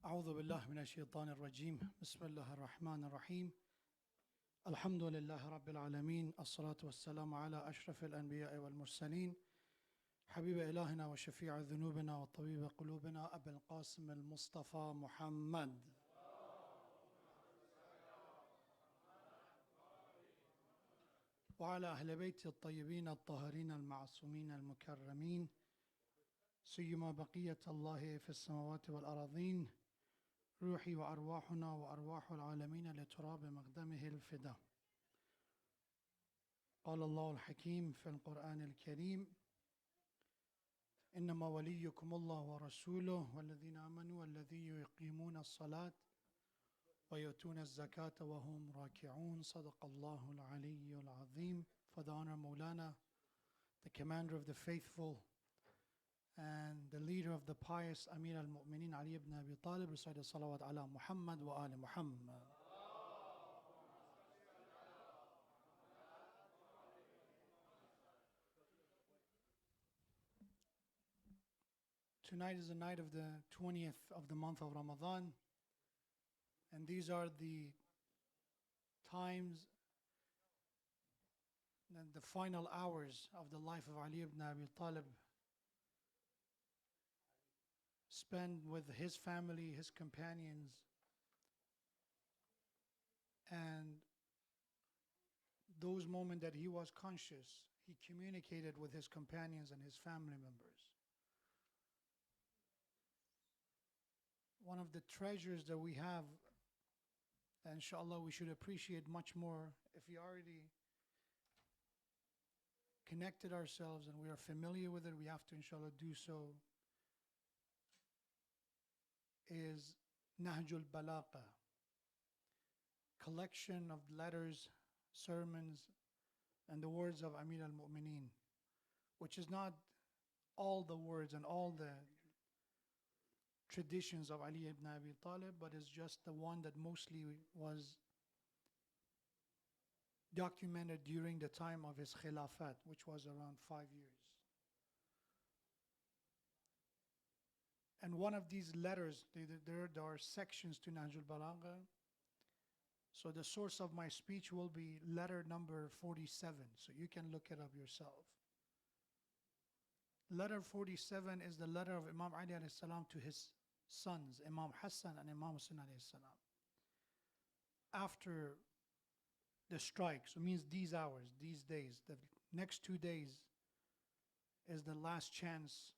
أعوذ بالله من الشيطان الرجيم بسم الله الرحمن الرحيم الحمد لله رب العالمين الصلاة والسلام على أشرف الأنبياء والمرسلين حبيب إلهنا وشفيع ذنوبنا وطبيب قلوبنا أبي القاسم المصطفى محمد وعلى أهل بيت الطيبين الطاهرين المعصومين المكرمين سيما بقية الله في السماوات والأراضين روحي وأرواحنا وأرواح العالمين لتراب مقدمه الفداء. قال الله الحكيم في القرآن الكريم: إنما وليكم الله ورسوله والذين آمنوا والذين يقيمون الصلاة ويؤتون الزكاة وهم راكعون. صدق الله العلي العظيم. For the honor Maulana, the commander of the faithful and the leader of the pious Amir al-Mu'mineen Ali ibn Abi Talib, recite salawat ala Muhammad wa ali Muhammad. Tonight is the night of the 20th of the month of Ramadan, and these are the times and the final hours of the life of Ali ibn Abi Talib, spent with his family, his companions, and those moments that he was conscious, he communicated with his companions and his family members. One of the treasures that we have, and inshallah we should appreciate much more if we already connected ourselves and we are familiar with it, we have to inshallah do so, is Nahjul Balagha, collection of letters, sermons, and the words of Amir al-Mu'mineen, which is not all the words and all the traditions of Ali ibn Abi Talib, but is just the one that mostly was documented during the time of his khilafat, which was around 5 years. And one of these letters, there are sections to Nahjul Balagha. So the source of my speech will be letter number 47, so you can look it up yourself. Letter 47 is the letter of Imam Ali alayhi salam to his sons, Imam Hassan and Imam Hussein alayhi salam. After the strike, so it means these hours, these days, the next 2 days is the last chance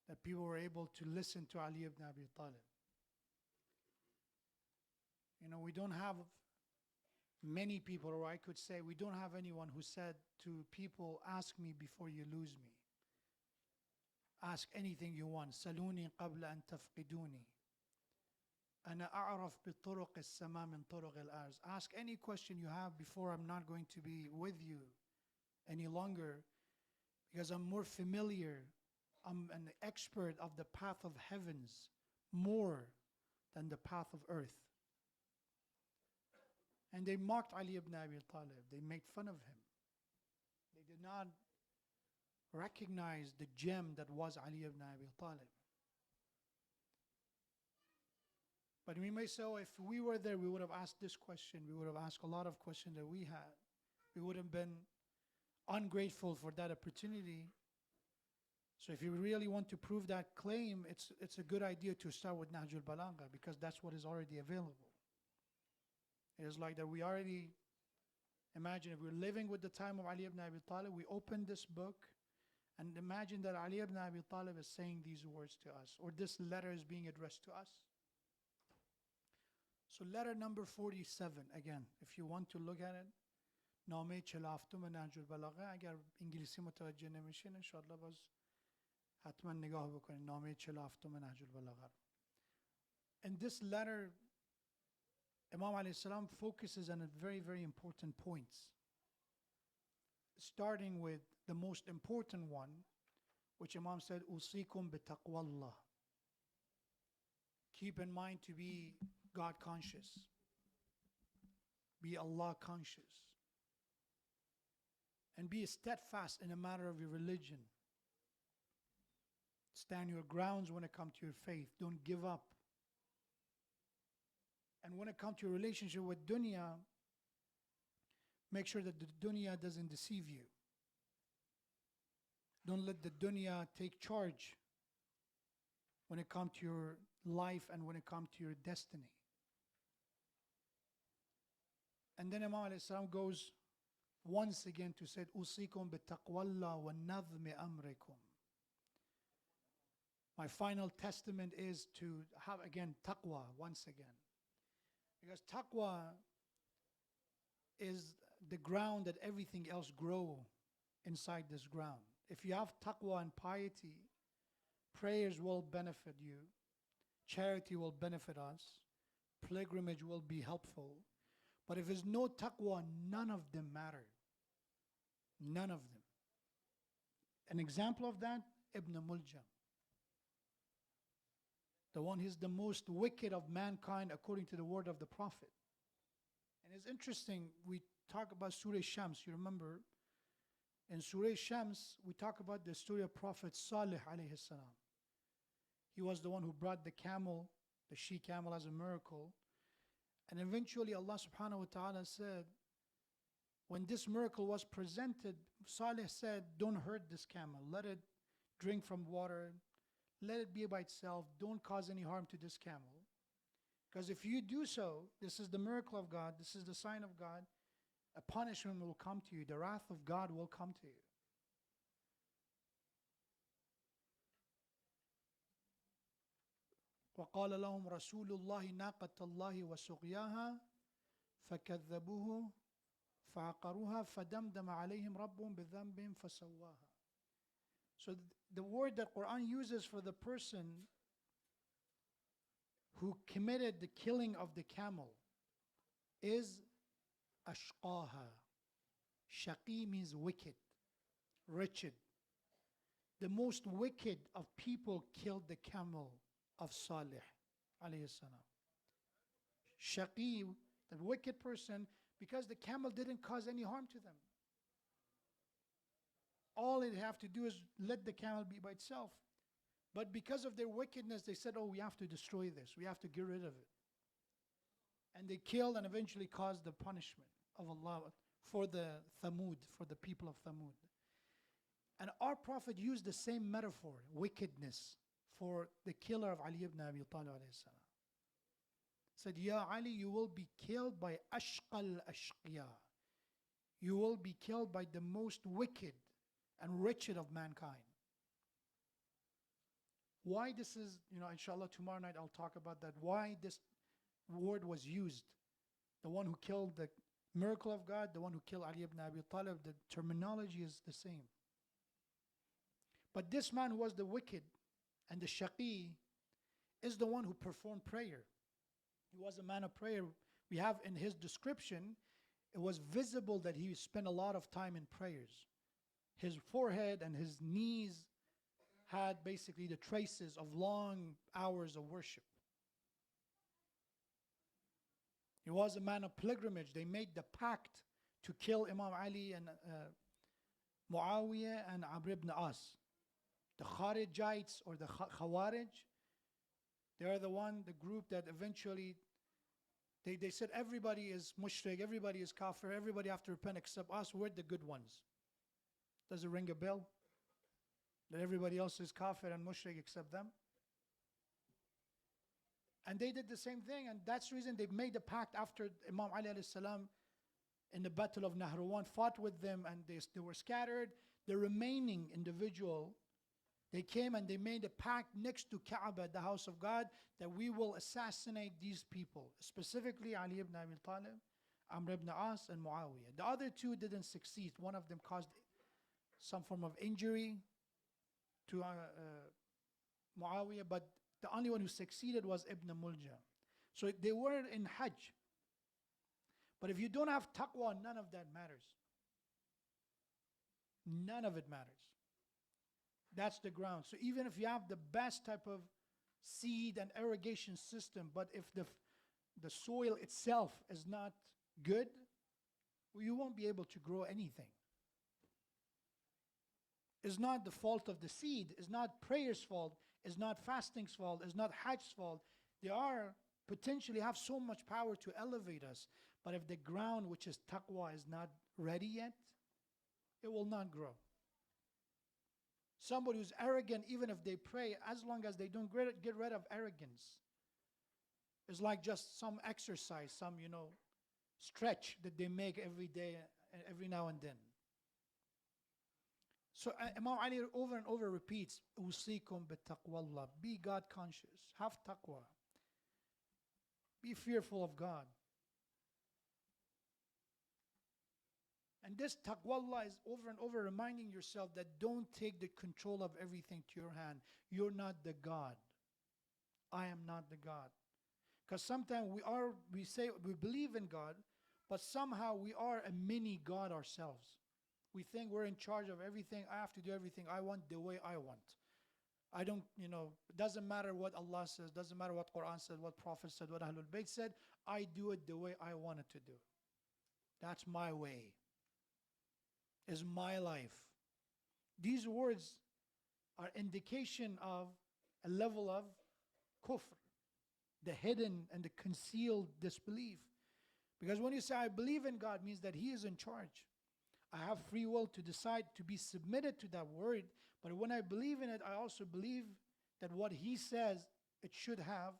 that people were able to listen to Ali ibn Abi Talib. You know, we don't have many people, or I could say we don't have anyone who said to people, ask me before you lose me. Ask anything you want. Saluni qabla an tafqiduni. Ana a'raf bi turuq as-sama min turuq al-arz. Ask any question you have before I'm not going to be with you any longer, because I'm more familiar, I'm an expert of the path of heavens more than the path of earth. And they mocked Ali ibn Abi Talib. They made fun of him. They did not recognize the gem that was Ali ibn Abi Talib. But we may say, oh, if we were there, we would have asked this question. We would have asked a lot of questions that we had. We would have been ungrateful for that opportunity. So if you really want to prove that claim, it's a good idea to start with Nahjul Balagha, because that's what is already available. It is like that we already, imagine if we're living with the time of Ali ibn Abi Talib, we open this book and imagine that Ali ibn Abi Talib is saying these words to us, or this letter is being addressed to us. So letter number 47, again, if you want to look at it, نامه 47 نهج البلاغه. اگر انگلیسی متوجه نمیشین انشاءالله باز حتما نگاه بکنید نامه 47 نهج البلاغه. And this letter, Imam alayhi salam focuses on a very, very important points, starting with the most important one, which Imam said, "Usikum bitaqwallah." Keep in mind to be God conscious, be Allah conscious, and be steadfast in a matter of your religion. Stand your grounds when it comes to your faith. Don't give up. And when it comes to your relationship with dunya, make sure that the dunya doesn't deceive you. Don't let the dunya take charge when it comes to your life and when it comes to your destiny. And then Imam alayhi salam goes once again to say, Usikum bitaqwallah wa nadhmi amrikum. My final testament is to have again taqwa once again. Because taqwa is the ground that everything else grow inside this ground. If you have taqwa and piety, prayers will benefit you, charity will benefit us, pilgrimage will be helpful. But if there's no taqwa, none of them matter. None of them. An example of that, Ibn Muljam. The one who's the most wicked of mankind according to the word of the Prophet. And it's interesting, we talk about Surah Shams, you remember? In Surah Shams, we talk about the story of Prophet Salih alayhi salam. He was the one who brought the camel, the she-camel as a miracle. And eventually Allah subhanahu wa ta'ala said, when this miracle was presented, Salih said, don't hurt this camel. Let it drink from water. Let it be by itself. Don't cause any harm to this camel. Because if you do so, this is the miracle of God. This is the sign of God. A punishment will come to you. The wrath of God will come to you. وقال لهم رسول الله ناقة الله وسقياها فكذبوه فعقروها فدمدم عليهم ربهم بذنبهم فسواها. So the word that Quran uses for the person who committed the killing of the camel is ashqaha. Shaqi means wicked, wretched. The most wicked of people killed the camel of Salih alayhi salam. Shaqi, the wicked person, because the camel didn't cause any harm to them. All it have to do is let the camel be by itself. But because of their wickedness, they said, oh, we have to destroy this. We have to get rid of it. And they killed and eventually caused the punishment of Allah for the Thamud, for the people of Thamud. And our Prophet used the same metaphor, wickedness, for the killer of Ali ibn Abi Talib alayhi salam. Said, Ya Ali, you will be killed by ashqal ashqiya. You will be killed by the most wicked and wretched of mankind. Why this is, inshallah tomorrow night I'll talk about that. Why this word was used. The one who killed the miracle of God, the one who killed Ali ibn Abi Talib, the terminology is the same. But this man who was the wicked and the shaqi is the one who performed prayer. He was a man of prayer. We have in his description, it was visible that he spent a lot of time in prayers. His forehead and his knees had basically the traces of long hours of worship. He was a man of pilgrimage. They made the pact to kill Imam Ali and Muawiyah and Amr ibn As. The Kharijites or the Khawarij, they are the group that eventually, they said everybody is mushrik, everybody is kafir, everybody have to repent except us, we're the good ones. Does it ring a bell? That everybody else is kafir and mushrik except them? And they did the same thing, and that's the reason they made a pact after Imam Ali alayhi salam in the battle of Nahrawan fought with them, and they were scattered. The remaining individual, they came and they made a pact next to Kaaba, the house of God, that we will assassinate these people, specifically Ali ibn Abi Talib, Amr ibn As, and Muawiyah. The other two didn't succeed. One of them caused some form of injury to Muawiyah, but the only one who succeeded was Ibn Muljam. So they were in Hajj. But if you don't have taqwa, none of that matters. None of it matters. That's the ground. So even if you have the best type of seed and irrigation system, but if the soil itself is not good, well, you won't be able to grow anything. It's not the fault of the seed. It's not prayer's fault. It's not fasting's fault. It's not hajj's fault. They are potentially have so much power to elevate us. But if the ground, which is taqwa, is not ready yet, it will not grow. Somebody who's arrogant, even if they pray, as long as they don't get rid of arrogance, it's like just some exercise, some, stretch that they make every day, every now and then. So Imam Ali over and over repeats, Usikum bitaqwallah. Be God conscious. Have taqwa. Be fearful of God. And this taqwallah is over and over reminding yourself that don't take the control of everything to your hand. You're not the God. I am not the God. Because sometimes we say we believe in God, but somehow we are a mini God ourselves. We think we're in charge of everything. I have to do everything I want the way I want. I don't, it doesn't matter what Allah says, doesn't matter what Quran said, what Prophet said, what Ahlul Bayt said. I do it the way I want it to do. That's my way. Is my life. These words are indication of a level of kufr, the hidden and the concealed disbelief. Because when you say I believe in God, means that He is in charge. I have free will to decide to be submitted to that word, but when I believe in it, I also believe that what He says, it should have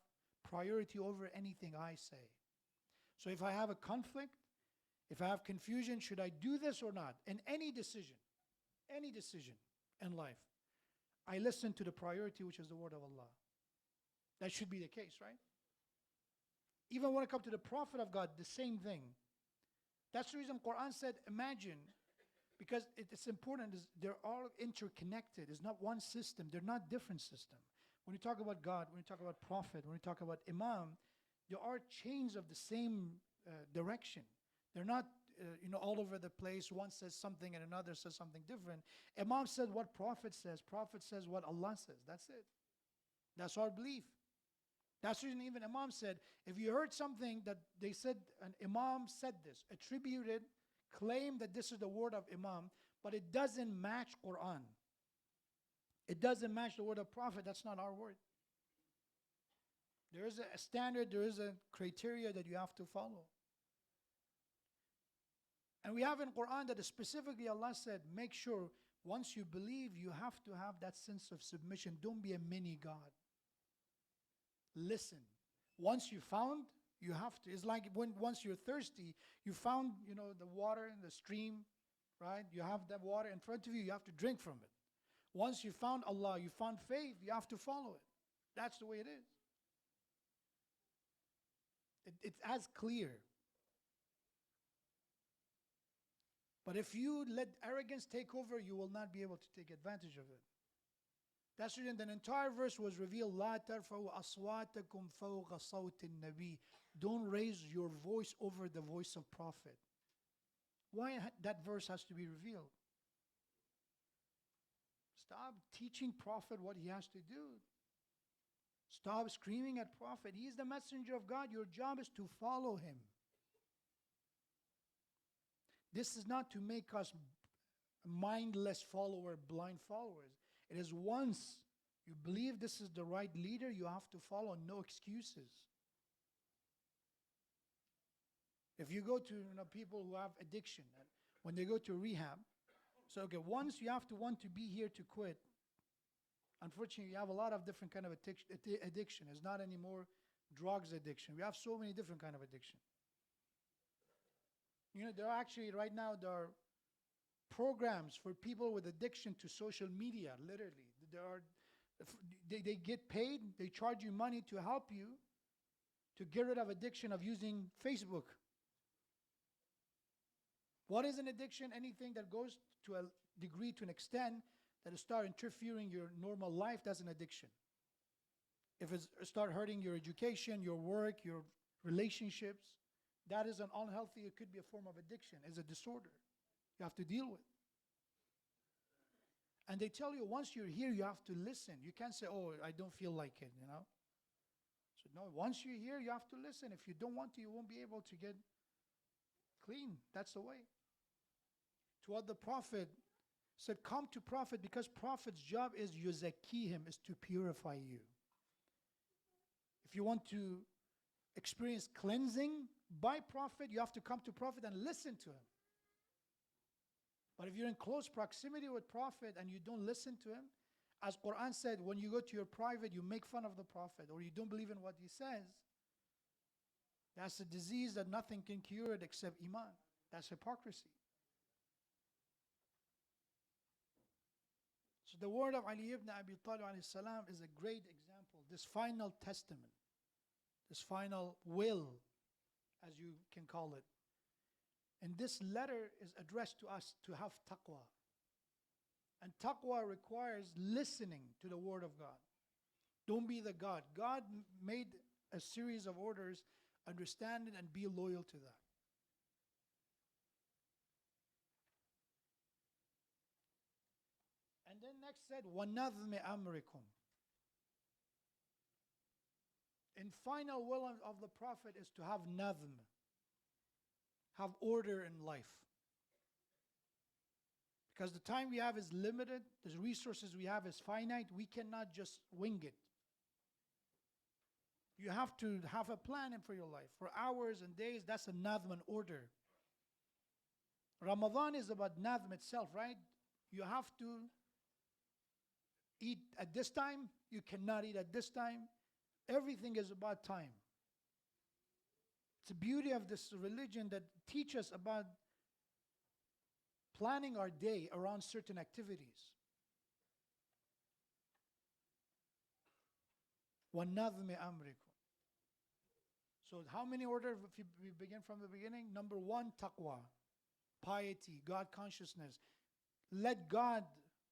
priority over anything I say. So if I have a conflict, if I have confusion, should I do this or not? In any decision in life, I listen to the priority, which is the word of Allah. That should be the case, right? Even when it comes to the Prophet of God, the same thing. That's the reason Quran said, imagine, because it's important, they're all interconnected. It's not one system. They're not different systems. When you talk about God, when you talk about Prophet, when you talk about Imam, there are chains of the same direction. They're not, all over the place. One says something and another says something different. Imam said what Prophet says. Prophet says what Allah says. That's it. That's our belief. That's the reason even Imam said, if you heard something that they said, an Imam said this, attributed, claimed that this is the word of Imam, but it doesn't match Quran. It doesn't match the word of Prophet. That's not our word. There is a standard, there is a criteria that you have to follow. And we have in Quran that specifically Allah said, make sure once you believe, you have to have that sense of submission. Don't be a mini God. Listen. Once you found, you have to. It's like once you're thirsty, you found, the water in the stream, right? You have that water in front of you, you have to drink from it. Once you found Allah, you found faith, you have to follow it. That's the way it is. It's as clear. But if you let arrogance take over, you will not be able to take advantage of it. That's the reason the entire verse was revealed. لا ترفعوا أصواتكم فوق صوت النبي. Don't raise your voice over the voice of Prophet. Why that verse has to be revealed? Stop teaching Prophet what he has to do. Stop screaming at Prophet. He is the messenger of God. Your job is to follow him. This is not to make us mindless followers, blind followers. It is once you believe this is the right leader, you have to follow, no excuses. If you go to people who have addiction, and when they go to rehab, so okay, once you have to want to be here to quit. Unfortunately, you have a lot of different kind of addiction. It's not anymore drugs addiction. We have so many different kind of addiction. There are actually right now there are programs for people with addiction to social media. Literally, they get paid. They charge you money to help you to get rid of addiction of using Facebook. What is an addiction? Anything that goes to a degree, to an extent, that it start interfering your normal life. That's an addiction. If it start hurting your education, your work, your relationships, that is an unhealthy, it could be a form of addiction. It's a disorder you have to deal with. And they tell you once you're here, you have to listen. You can't say, oh, I don't feel like it, So no, once you're here, you have to listen. If you don't want to, you won't be able to get clean. That's the way. To what the Prophet Said, come to Prophet, because Prophet's job is yuzakihim, is to purify you. If you want to experience cleansing by Prophet, you have to come to Prophet and listen to him. But if you're in close proximity with Prophet and you don't listen to him, as Quran said, when you go to your private, you make fun of the Prophet or you don't believe in what he says, that's a disease that nothing can cure it except Iman. That's hypocrisy. So the word of Ali ibn Abi Talib alayhi salam is a great example. This final testament, this final will, as you can call it. And this letter is addressed to us to have taqwa. And taqwa requires listening to the word of God. Don't be the God. God made a series of orders. Understand it and be loyal to that. And then next said, وَنَظْمِ أَمْرِكُمْ. In final will of the Prophet is to have nazm, have order in life. Because the time we have is limited, the resources we have is finite, we cannot just wing it. You have to have a plan for your life. For hours and days, that's a nazm, an order. Ramadan is about nazm itself, right? You have to eat at this time, you cannot eat at this time. Everything is about time. It's the beauty of this religion that teaches about planning our day around certain activities. وَالنَّظْمِ أَمْرِكُمْ. So how many orders, if we begin from the beginning? Number one, taqwa, piety, God consciousness. Let God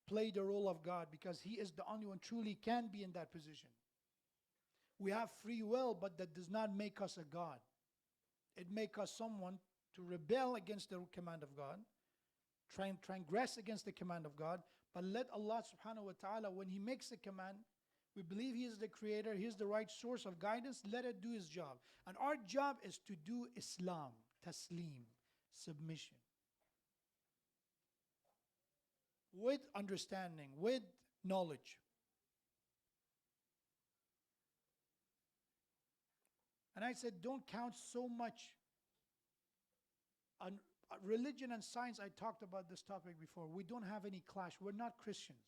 play the role of God, because He is the only one truly can be in that position. We have free will, but that does not make us a God. It makes us someone to rebel against the command of God, transgress against the command of God. But let Allah subhanahu wa ta'ala, when He makes a command, we believe He is the creator, He is the right source of guidance, let it do His job. And our job is to do Islam, taslim, submission. With understanding, with knowledge. And I said, don't count so much on religion and science. I talked about this topic before. We don't have any clash. We're not Christians.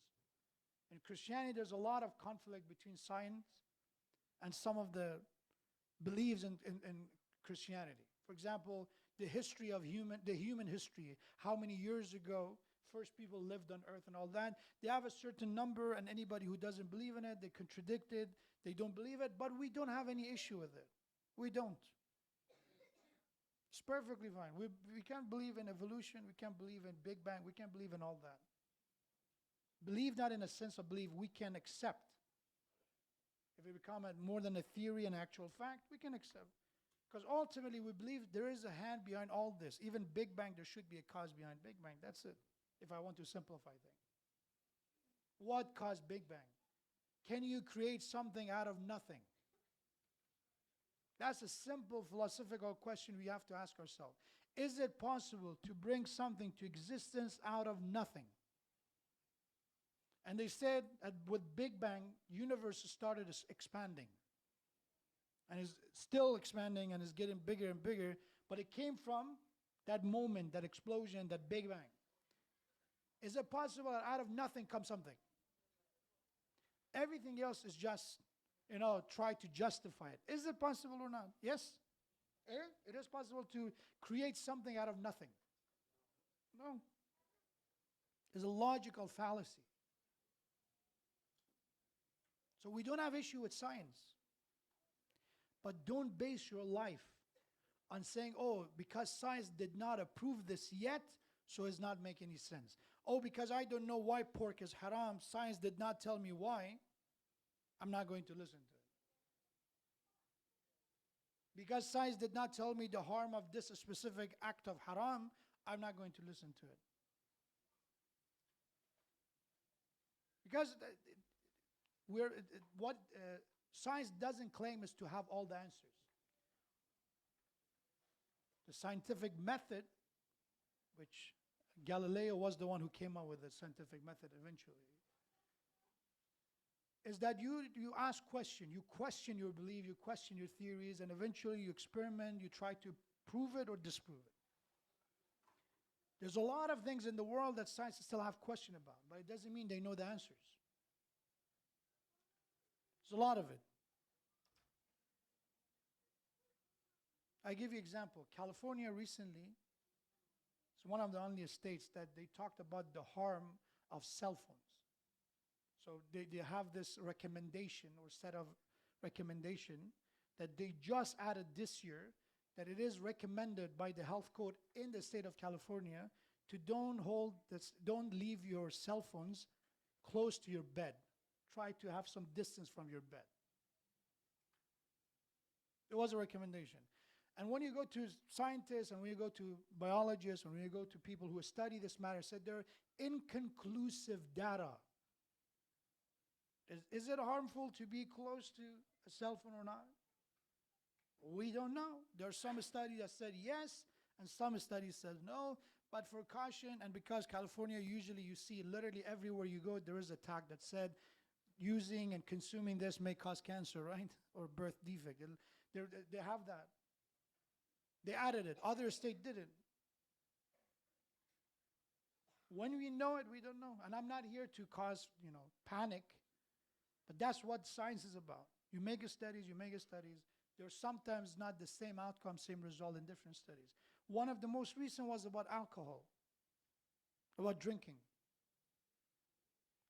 In Christianity, there's a lot of conflict between science and some of the beliefs in Christianity. For example, the history of the human history, how many years ago first people lived on earth and all that. They have a certain number, and anybody who doesn't believe in it, they contradict it, they don't believe it, but we don't have any issue with it. We don't. It's perfectly fine. We can't believe in evolution, we can't believe in Big Bang, we can't believe in all that. Believe not in a sense of belief we can accept. If it become more than a theory, an actual fact, we can accept. Because ultimately we believe there is a hand behind all this. Even Big Bang, there should be a cause behind Big Bang. That's it, if I want to simplify things. What caused Big Bang? Can you create something out of nothing? That's a simple philosophical question we have to ask ourselves. Is it possible to bring something to existence out of nothing? And they said that with Big Bang, universe started expanding. And is still expanding and is getting bigger and bigger. But it came from that moment, that explosion, that Big Bang. Is it possible that out of nothing comes something? Everything else is just, try to justify it. Is it possible or not? Yes? It is possible to create something out of nothing. No. It's a logical fallacy. So we don't have issue with science. But don't base your life on saying, oh, because science did not approve this yet, so it's not making any sense. Oh, because I don't know why pork is haram, science did not tell me why, I'm not going to listen to it. Because science did not tell me the harm of this specific act of haram, I'm not going to listen to it. Because what science doesn't claim is to have all the answers. The scientific method, which Galileo was the one who came up with the scientific method eventually, is that you ask questions, you question your belief, you question your theories, and eventually you experiment, you try to prove it or disprove it. There's a lot of things in the world that scientists still have question about, but it doesn't mean they know the answers. There's a lot of it. I give you an example. California recently is one of the only states that they talked about the harm of cell phones. So they have this recommendation or set of recommendation that they just added this year, that it is recommended by the health code in the state of California to don't leave your cell phones close to your bed. Try to have some distance from your bed. It was a recommendation. And when you go to scientists and when you go to biologists and when you go to people who study this matter, said there are inconclusive data. Is it harmful to be close to a cell phone or not? We don't know. There are some studies that said yes, and some studies said no. But for caution, and because California, usually you see literally everywhere you go, there is a tag that said using and consuming this may cause cancer, right? Or birth defect. They have that. They added it. Other states didn't. When we know it, we don't know. And I'm not here to cause, panic. But that's what science is about. You make studies. There's sometimes not the same outcome, same result in different studies. One of the most recent was about alcohol, about drinking.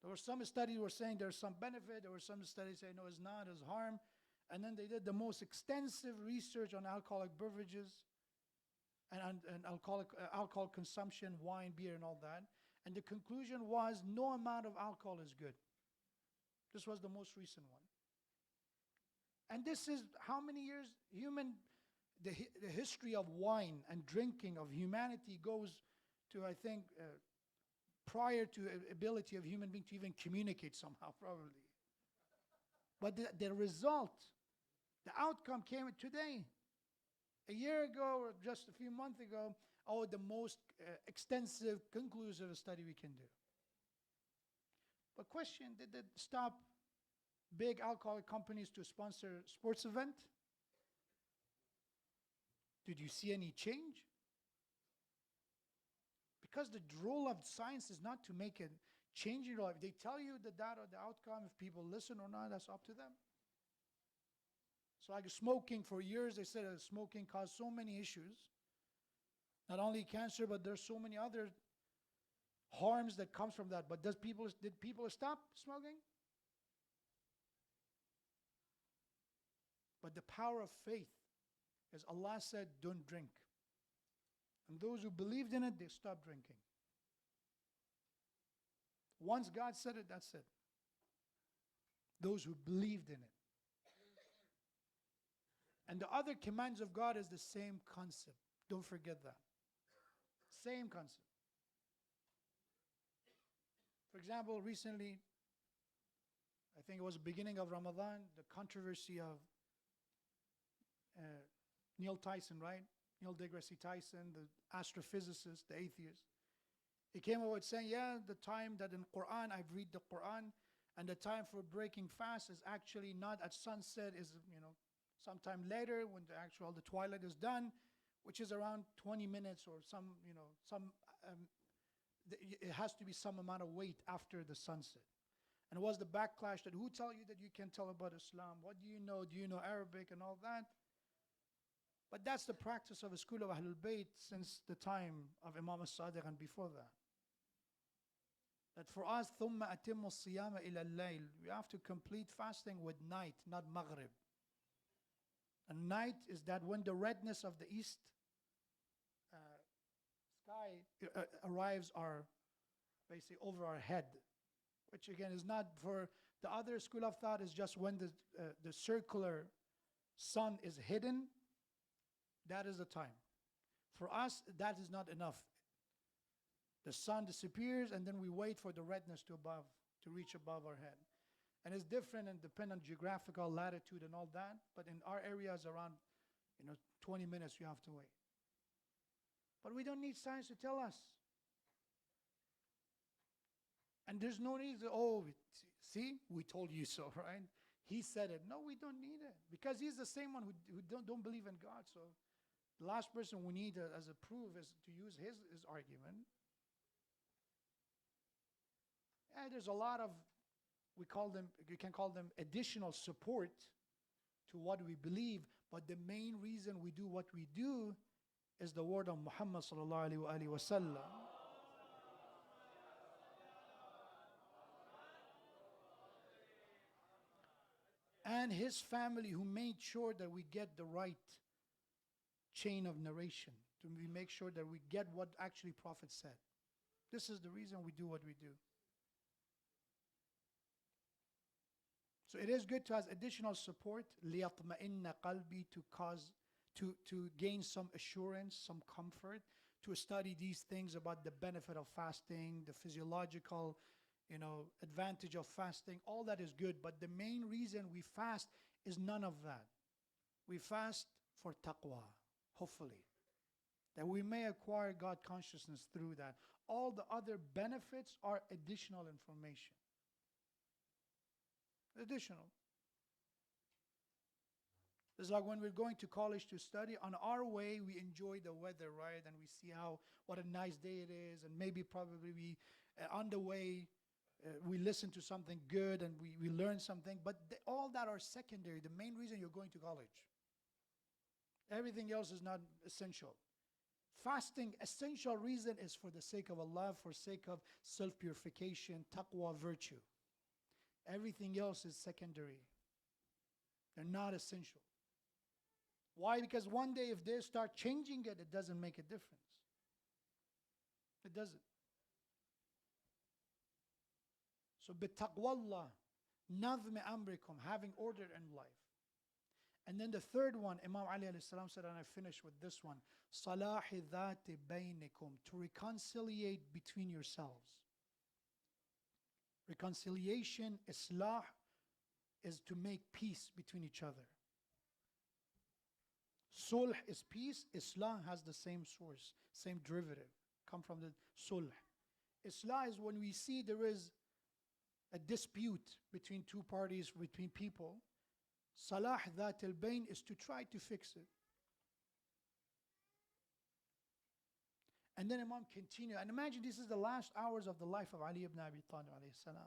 There were some studies were saying there's some benefit. There were some studies saying, no, it's not, it's harm. And then they did the most extensive research on alcoholic beverages and alcohol consumption, wine, beer, and all that. And the conclusion was no amount of alcohol is good. This was the most recent one. And this is how many years the history of wine and drinking of humanity goes to, I think, prior to ability of human being to even communicate somehow, probably. But the result, the outcome came today. A year ago or just a few months ago, the most extensive, conclusive study we can do. But question, did it stop big alcoholic companies to sponsor sports event? Did you see any change? Because the role of science is not to make a change in your life. They tell you the data, the outcome, if people listen or not, that's up to them. So like smoking, for years they said that smoking caused so many issues. Not only cancer, but there's so many other harms that comes from that. But did people stop smoking? But the power of faith, as Allah said, don't drink. And those who believed in it, they stopped drinking. Once God said it, that's it. Those who believed in it. And the other commands of God is the same concept. Don't forget that. Same concept. For example, recently, I think it was the beginning of Ramadan, the controversy of Neil Tyson, right? Neil deGrasse Tyson, the astrophysicist, the atheist. He came out with saying, the time that in Quran, I've read the Quran, and the time for breaking fast is actually not at sunset, is, sometime later when the twilight is done, which is around 20 minutes or it has to be some amount of wait after the sunset. And it was the backlash that who tell you that you can tell about Islam? What do you know? Do you know Arabic and all that? But that's the practice of a school of Ahlul Bayt since the time of Imam al-Sadiq and before that. That for us, ثُمَّ أَتِمُّ الصِّيَامَ إِلَى اللَّيْلِ, we have to complete fasting with night, not Maghrib. And night is that when the redness of the east sky arrives basically over our head, which again is not for the other school of thought, is just when the circular sun is hidden, that is the time. For us, that is not enough. The sun disappears and then we wait for the redness to reach above our head. And it's different and depend on geographical latitude and all that, but in our areas around 20 minutes you have to wait. But we don't need science to tell us. And there's no need to, oh, see, we told you so, right? He said it. No, we don't need it. Because he's the same one who don't believe in God. So the last person we need as a proof is to use his argument. And there's a lot of, you can call them additional support to what we believe. But the main reason we do what we do is the word of Muhammad sallallahu alaihi wasallam. And his family, who made sure that we get the right chain of narration, to make sure that we get what actually Prophet said. This is the reason we do what we do. So it is good to have additional support, لِيَطْمَئِنَّ قَلْبِي, to gain some assurance, some comfort, to study these things about the benefit of fasting, the physiological advantage of fasting. All that is good, but the main reason we fast is none of that. We fast for taqwa, hopefully, that we may acquire God consciousness through that. All the other benefits are additional information. Additional. It's like when we're going to college to study, on our way we enjoy the weather, right? And we see what a nice day it is, and maybe probably we on the way we listen to something good and we learn something, but all that are secondary. The main reason you're going to college. Everything else is not essential. Fasting, essential reason is for the sake of Allah, for sake of self-purification, taqwa, virtue. Everything else is secondary. They're not essential. Why? Because one day if they start changing it, it doesn't make a difference. It doesn't. So, bitaqwallah, nazm amrikum, having order in life. And then the third one, Imam Ali alayhi salam said, and I finish with this one, salahi dhati baynikum, to reconciliate between yourselves. Reconciliation, islah, is to make peace between each other. Sulh is peace. Islah has the same source, same derivative, come from the sulh. Islah is when we see there is a dispute between two parties, between people. Salah dhat al-bayn is to try to fix it. And then Imam continued. And imagine this is the last hours of the life of Ali ibn Abi Talib alayhi salam.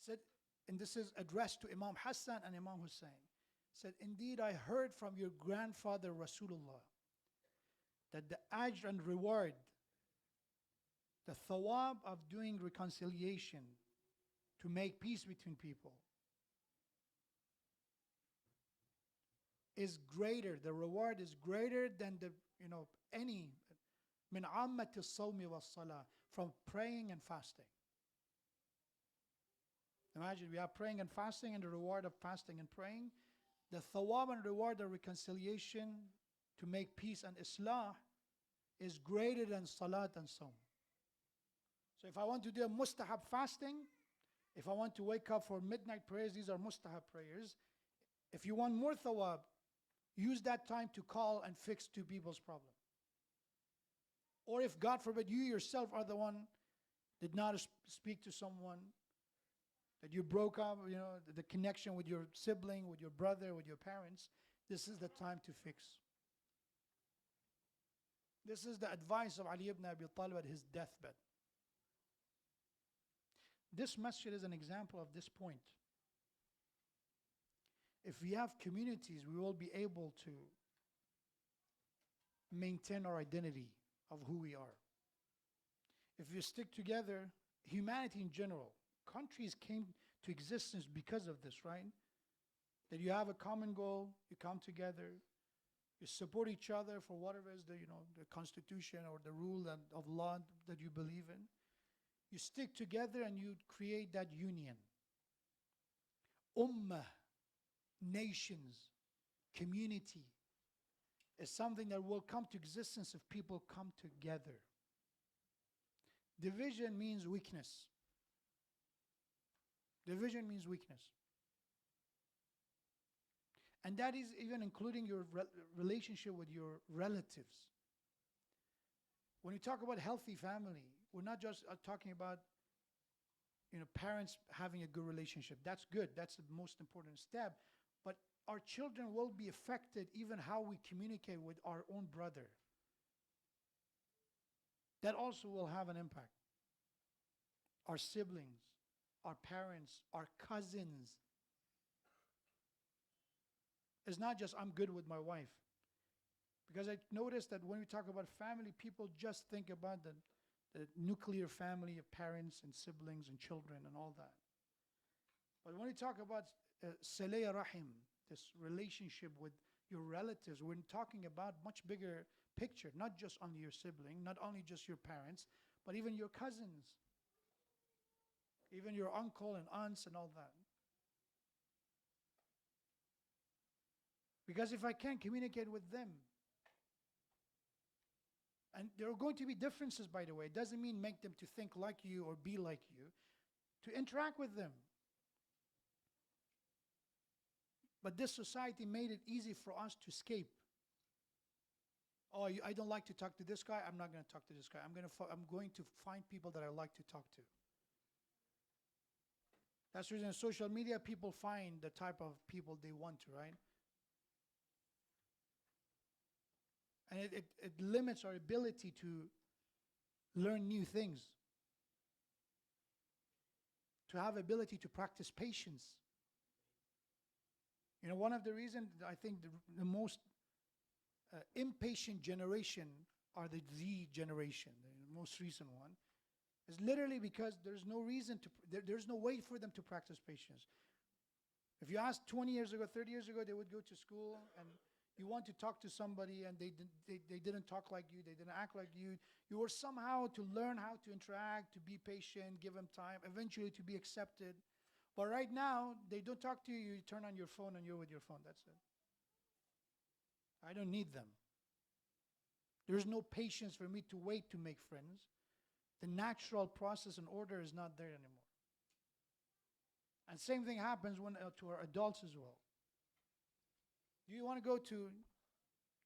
Said, and this is addressed to Imam Hassan and Imam Hussein. Said, indeed I heard from your grandfather Rasulullah that the ajr and reward, the thawab of doing reconciliation, to make peace between people, is greater. The reward is greater than any min ammati as-sawmi was-salah, from praying and fasting. Imagine we are praying and fasting, and the reward of fasting and praying, the thawab and reward of reconciliation to make peace and islah is greater than salat and sawm. So if I want to do a mustahab fasting, if I want to wake up for midnight prayers, these are mustahab prayers. If you want more thawab, use that time to call and fix two people's problem. Or if, God forbid, you yourself are the one did not speak to someone, that you broke up, the connection with your sibling, with your brother, with your parents, this is the time to fix. This is the advice of Ali ibn Abi Talib at his deathbed. This masjid is an example of this point. If we have communities, we will be able to maintain our identity of who we are. If we stick together, humanity in general, countries came to existence because of this, right? That you have a common goal, you come together, you support each other for whatever is the constitution or the rule of law that you believe in. You stick together and you create that union. Ummah, nations, community is something that will come to existence if people come together. Division means weakness. Division means weakness. And that is even including your relationship with your relatives. When you talk about healthy family, we're not just talking about parents having a good relationship. That's good. That's the most important step. But our children will be affected even how we communicate with our own brother. That also will have an impact. Our siblings, our parents, our cousins. It's not just I'm good with my wife. Because I noticed that when we talk about family, people just think about the nuclear family of parents and siblings and children and all that. But when we talk about Saleh Rahim, this relationship with your relatives, we're talking about much bigger picture, not just only your sibling, not only just your parents, but even your cousins, even your uncle and aunts and all that. Because if I can't communicate with them, and there are going to be differences, by the way. It doesn't mean make them to think like you or be like you. To interact with them. But this society made it easy for us to escape. Oh, I don't like to talk to this guy. I'm not going to talk to this guy. I'm going to find people that I like to talk to. That's the reason in social media people find the type of people they want to, right? And it limits our ability to learn new things, to have ability to practice patience. One of the reasons I think the most impatient generation are the Z generation, the most recent one, is literally because there's no reason there's no way for them to practice patience. If you ask 20 years ago, 30 years ago, they would go to school and you want to talk to somebody and they didn't talk like you, they didn't act like you. You were somehow to learn how to interact, to be patient, give them time, eventually to be accepted. But right now, they don't talk to you, you turn on your phone and you're with your phone, that's it. I don't need them. There's no patience for me to wait to make friends. The natural process and order is not there anymore. And same thing happens when to our adults as well. Do you want to go to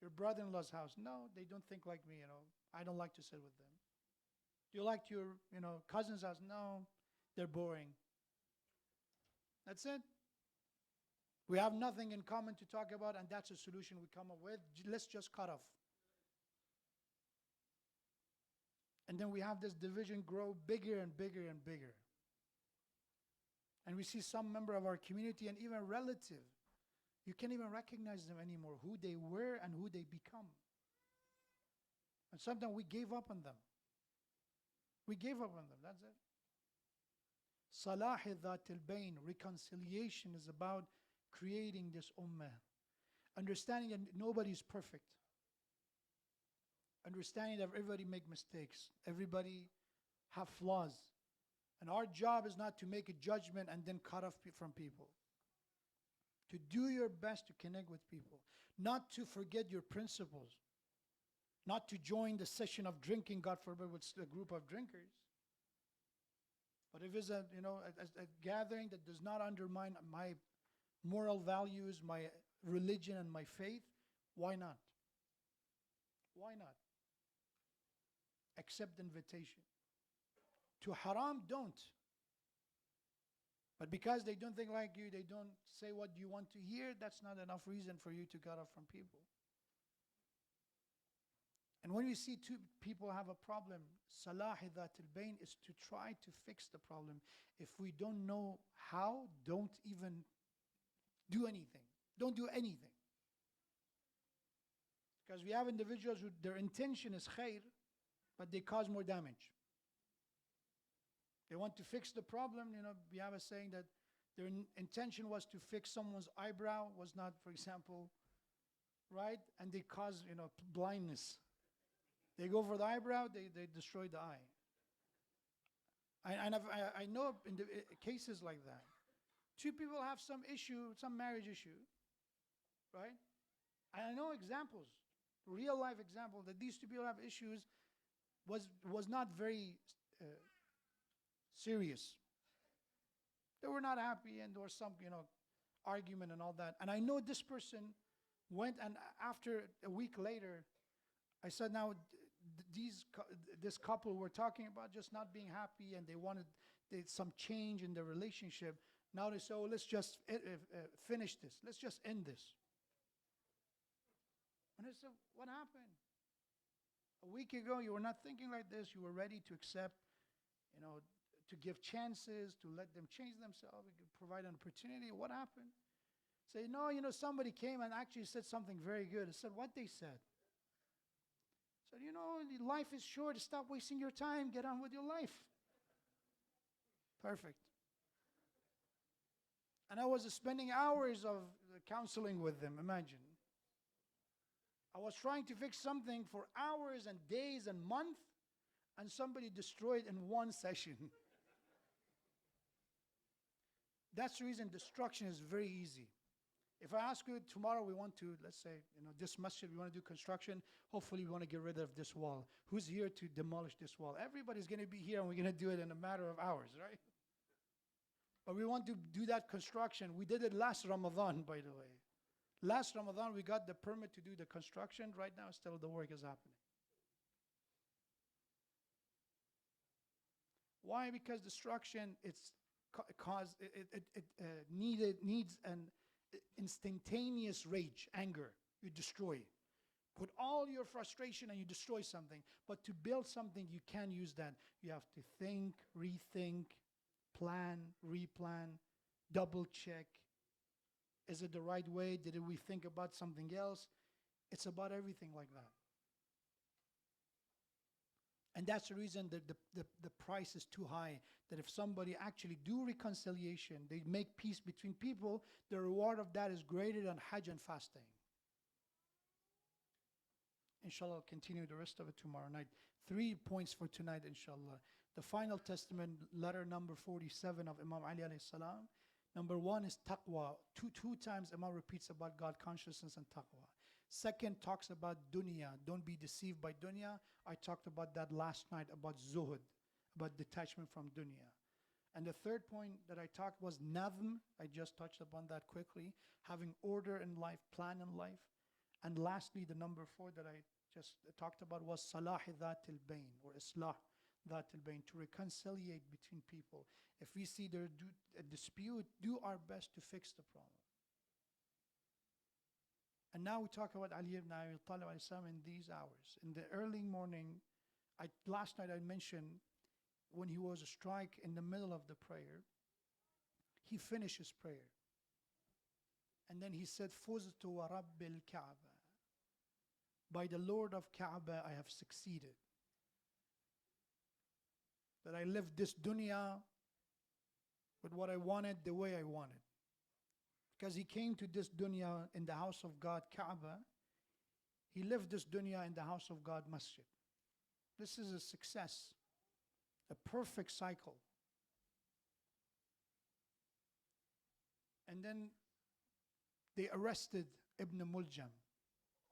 your brother-in-law's house? No, they don't think like me, I don't like to sit with them. Do you like your, cousin's house? No, they're boring. That's it. We have nothing in common to talk about, and that's a solution we come up with. Let's just cut off. And then we have this division grow bigger and bigger and bigger. And we see some member of our community and even relative, you can't even recognize them anymore, who they were and who they become. And sometimes we gave up on them. We gave up on them, that's it. Salahi dhat al-bayn, reconciliation is about creating this ummah. Understanding that nobody's perfect. Understanding that everybody make mistakes. Everybody have flaws. And our job is not to make a judgment and then cut off from people. To do your best to connect with people. Not to forget your principles. Not to join the session of drinking, God forbid, with a group of drinkers. But if it's a gathering that does not undermine my moral values, my religion and my faith, why not? Why not? Accept the invitation. To haram, don't. But because they don't think like you, they don't say what you want to hear, that's not enough reason for you to cut off from people. And when we see two people have a problem, salahi dhat al-bayn is to try to fix the problem. If we don't know how, don't even do anything. Don't do anything. Because we have individuals who their intention is khair, but they cause more damage. They want to fix the problem. We have a saying that their intention was to fix someone's eyebrow, was not, for example, right? And they cause, blindness. They go for the eyebrow, they destroy the eye. I know in the cases like that. Two people have some issue, some marriage issue, right? And I know examples, real life examples, that these two people have issues was not very serious. They were not happy and there was some, argument and all that. And I know this person went and after a week later, I said, now, this couple were talking about just not being happy, and they wanted some change in their relationship. Now they say, oh, let's just finish this. Let's just end this. And I said, what happened? A week ago, you were not thinking like this. You were ready to accept, to give chances, to let them change themselves, provide an opportunity. What happened? Say, no, somebody came and actually said something very good. I said, what they said? I said, life is short. Stop wasting your time. Get on with your life. Perfect. And I was spending hours of counseling with them, imagine. I was trying to fix something for hours and days and months, and somebody destroyed in one session. That's the reason destruction is very easy. If I ask you tomorrow, we want to, let's say, this masjid, we want to do construction. Hopefully, we want to get rid of this wall. Who's here to demolish this wall? Everybody's going to be here, and we're going to do it in a matter of hours, right? But we want to do that construction. We did it last Ramadan, by the way. Last Ramadan, we got the permit to do the construction. Right now, still the work is happening. Why? Because destruction, needs an instantaneous rage, anger. You destroy. Put all your frustration and you destroy something. But to build something, you can't use that. You have to think, rethink, plan, replan, double check. Is it the right way? Did we think about something else? It's about everything like that. And that's the reason that the price is too high. That if somebody actually do reconciliation, they make peace between people, the reward of that is greater than Hajj and fasting. Inshallah, I'll continue the rest of it tomorrow night. 3 points for tonight, inshallah. The final testament, letter number 47 of Imam Ali alayhi salam. Number 1 is taqwa. Two times Imam repeats about God consciousness and taqwa. Second talks about dunya. Don't be deceived by dunya. I talked about that last night, about zuhud, about detachment from dunya. And the third point that I talked was nazm. I just touched upon that quickly. Having order in life, plan in life. And lastly, the number 4 that I just talked about was salah dhat al-bayn, or islah dhat al-bayn, to reconciliate between people. If we see there a dispute, do our best to fix the problem. And now we talk about Ali ibn Abi Talib in these hours. In the early morning, last night I mentioned when he was a strike in the middle of the prayer, he finished his prayer. And then he said, Fuztu wa Rabbil Kaaba. By the Lord of Kaaba, I have succeeded. That I lived this dunya with what I wanted, the way I wanted. Because he came to this dunya in the house of God, Kaaba. He lived this dunya in the house of God, Masjid. This is a success, a perfect cycle. And then they arrested Ibn Muljam,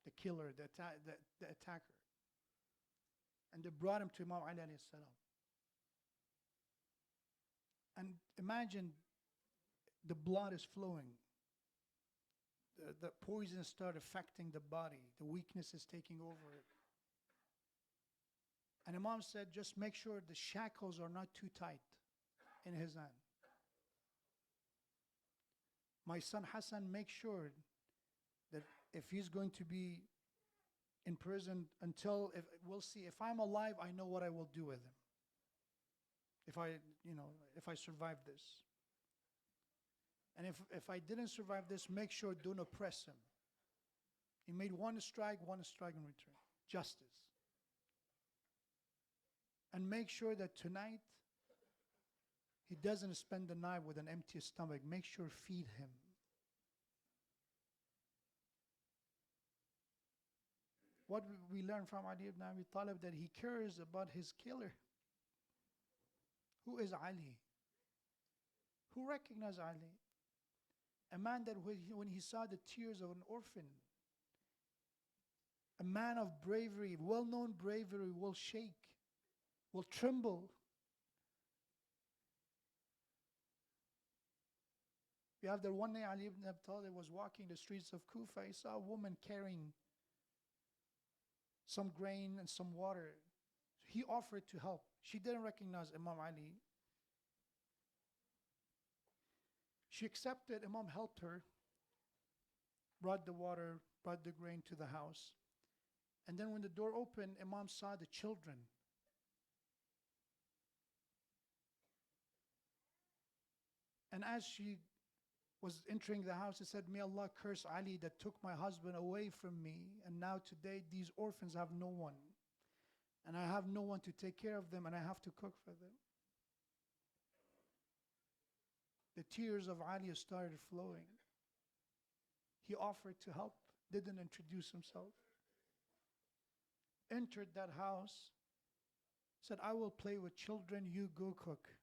the killer, the attacker. And they brought him to Imam Ali alayhi salam. And imagine the blood is flowing. The poison start affecting the body. The weakness is taking over it. And Imam said, just make sure the shackles are not too tight in his hand. My son Hassan, make sure that if he's going to be in prison we'll see. If I'm alive, I know what I will do with him. If I survive this. And if I didn't survive this, make sure don't oppress him. He made one strike in return. Justice. And make sure that tonight he doesn't spend the night with an empty stomach. Make sure feed him. What we learn from Ali ibn Abi Talib, that he cares about his killer. Who is Ali? Who recognized Ali? A man that when he saw the tears of an orphan, a man of bravery, well-known bravery, will shake, will tremble. We have that one day Ali ibn Abi Talib was walking the streets of Kufa. He saw a woman carrying some grain and some water. He offered to help. She didn't recognize Imam Ali. She accepted. Imam helped her, brought the water, brought the grain to the house. And then when the door opened, Imam saw the children. And as she was entering the house, he said, "May Allah curse Ali that took my husband away from me. And now today these orphans have no one. And I have no one to take care of them, and I have to cook for them." The tears of Ali started flowing. He offered to help, didn't introduce himself. Entered that house, said, "I will play with children, you go cook.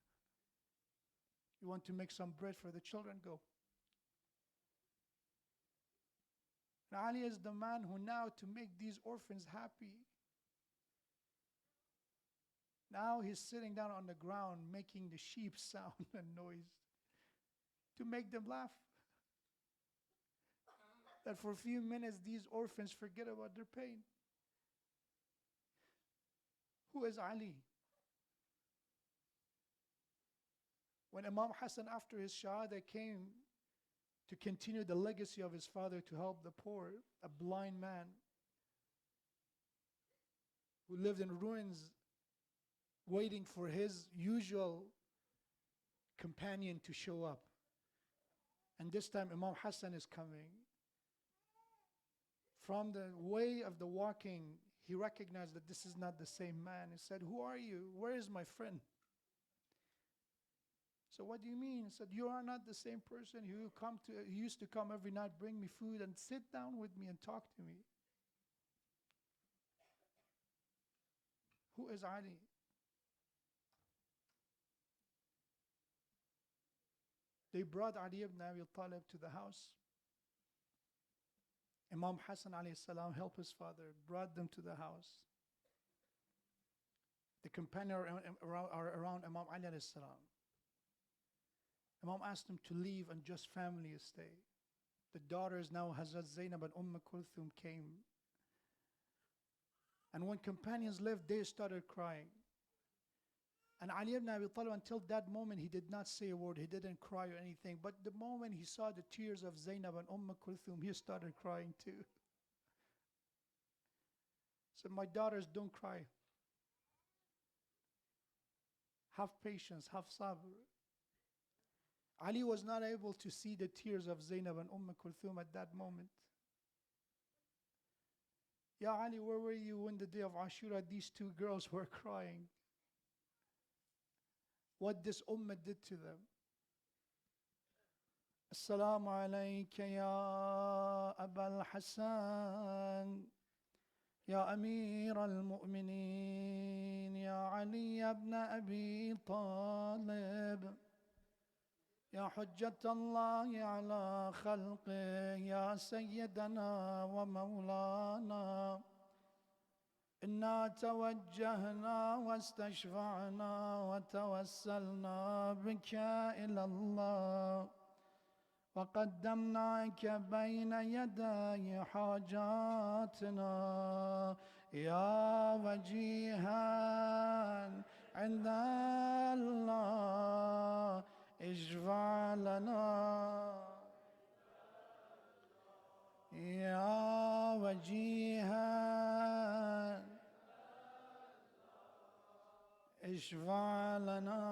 You want to make some bread for the children? Go." And Ali is the man who now, to make these orphans happy, now he's sitting down on the ground making the sheep sound and noise to make them laugh. That for a few minutes these orphans forget about their pain. Who is Ali? When Imam Hassan, after his Shahada, came to continue the legacy of his father to help the poor, a blind man who lived in ruins, waiting for his usual companion to show up. And this time Imam Hassan is coming. From the way of the walking, he recognized that this is not the same man. He said, "Who are you? Where is my friend?" So, "What do you mean?" He said, "You are not the same person who used to come every night, bring me food and sit down with me and talk to me." Who is Ali? They brought Ali ibn Abi Talib to the house. Imam Hassan alayhi salam helped his father, brought them to the house. The companions are around Imam Ali alayhi salam. Imam asked them to leave and just family stay. The daughters now, Hazrat Zainab and Kulthum, came. And when companions left, they started crying. And Ali ibn Abi Talib, until that moment, he did not say a word. He didn't cry or anything. But the moment he saw the tears of Zainab and Kulthum, he started crying too. So, "My daughters, don't cry. Have patience, have sabr." Ali was not able to see the tears of Zainab and Kulthum at that moment. "Ya Ali, where were you when the day of Ashura these two girls were crying? What this ummah did to them." "Assalamu alayka ya Abul Hassan, ya Amir al-Mu'mineen, ya Ali ibn Abi Talib, يا حجة الله على خلقه يا سيدنا ومولانا إنا توجهنا واستشفعنا وتوسلنا بك إلى الله وقدمناك بين يدي حاجاتنا يا وجيها عند الله اشفع لنا يا وجيها اشفع لنا."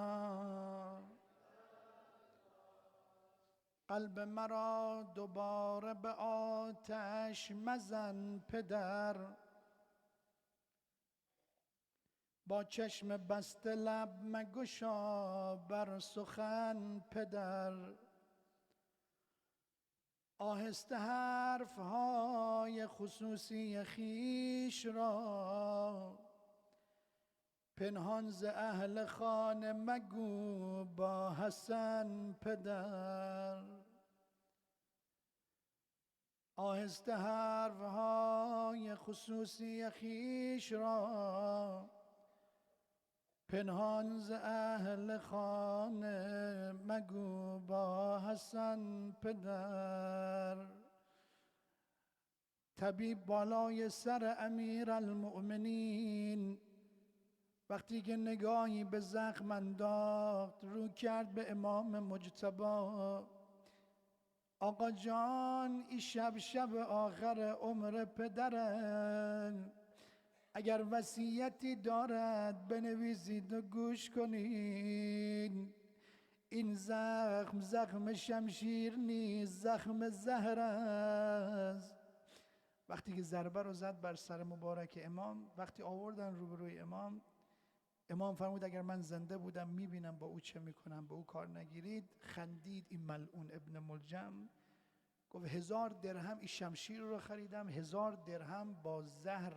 قلب مرا دوباره به آتش مزن پدر، با چشم بسته لب مگشا بر سخن پدر. آهسته حرفهای خصوصی خیش را پنهان ز اهل خانه مگو با حسن پدر. آهسته حرفهای خصوصی خیش را پنهان ز اهل خانه مگو با حسن پدر. طبیب بالای سر امیر المؤمنین وقتی که نگاهی به زخم انداخت رو کرد به امام مجتبی. آقا جان این شب آخر عمر پدرن، اگر وصیتی دارد بنویسید و گوش کنین. این زخم شمشیر نیست، زخم زهر است. وقتی که ضربه رو زد بر سر مبارک امام، وقتی آوردن روبروی امام، امام فرمود اگر من زنده بودم میبینم با او چه میکنم، به او کار نگیرید. خندید این ملعون ابن ملجم، گفت 1000 درهم این شمشیر رو خریدم، 1000 درهم با زهر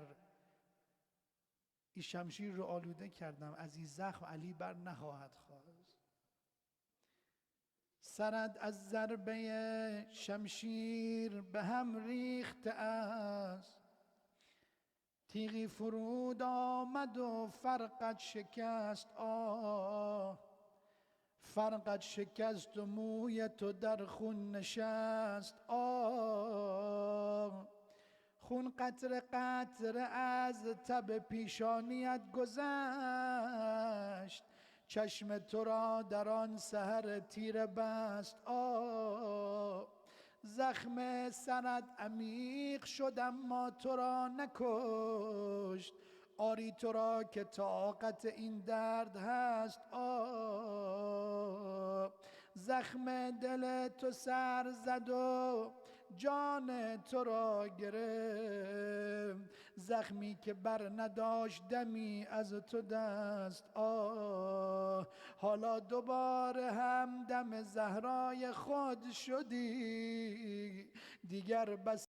این شمشیر رو آلوده کردم، از این زخم علی بر نخواهد خواست. سرد از ضربه شمشیر به هم ریخته است، تیغی فرود آمد و فرقت شکست. فرقت شکست و موی تو در خون نشست. خون قطره قطره از تب پیشانیت گذشت، چشم تو را در آن سحر تیره بست. زخم سرت عمیق شد اما تو را نکشت، آری تو را که طاقت این درد هست. زخم دل تو سر زد و جان تو را گرفت، زخمی که بر نداشت دمی از تو دست. حالا دوباره هم دم زهرای خود شدی، دیگر بس